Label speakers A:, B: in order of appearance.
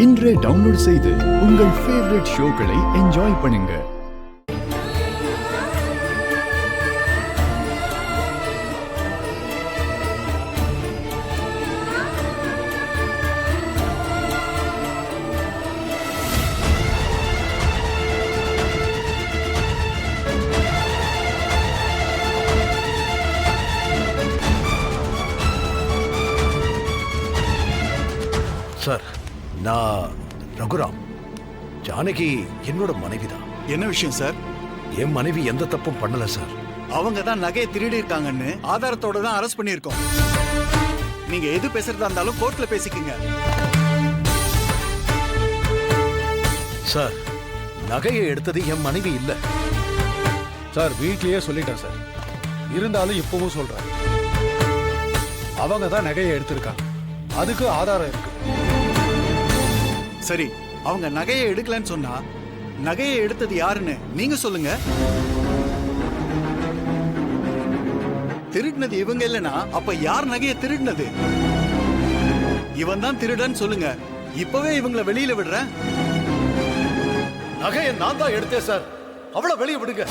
A: இன்றே டவுன்லோட் செய்து உங்கள் ஃபேவரட் ஷோக்களை என்ஜாய் பண்ணுங்க.
B: சார், நான் ரகுராம். ஜானகி என்னோட மனைவி தான்.
C: என்ன விஷயம் சார்?
B: என் மனைவி எந்த தப்பும் பண்ணல சார்.
C: அவங்க தான் நகையை திருடி இருக்காங்கன்னு ஆதாரத்தோட தான் அரெஸ்ட் பண்ணியிருக்கோம். நீங்க எது பேசுறதா இருந்தாலும் கோர்ட்ல பேசிக்கங்க.
B: சார், நகையை எடுத்தது என் மனைவி இல்ல
D: சார். வீட்லயே சொல்லிட்டேன் சார். இருந்தாலும் இப்பவும் சொல்றேன், அவங்க தான் நகையை எடுத்திருக்காங்க. அதுக்கு ஆதாரம் இருக்கு.
C: சரி, அவங்க நகையை எடுக்கலன்னு சொன்னா நகையை எடுத்தது யாருன்னு நீங்க சொல்லுங்க. திருடினது இவங்க இல்லனா அப்ப யார் நகையை திருடினது? இவன் தான் திருடன்னு சொல்லுங்க. இப்பவே இவங்கள வெளியில விடுறேன்.
B: நகையை நான் தான் எடுத்தேன் சார். அவளை வெளியே விடுங்க.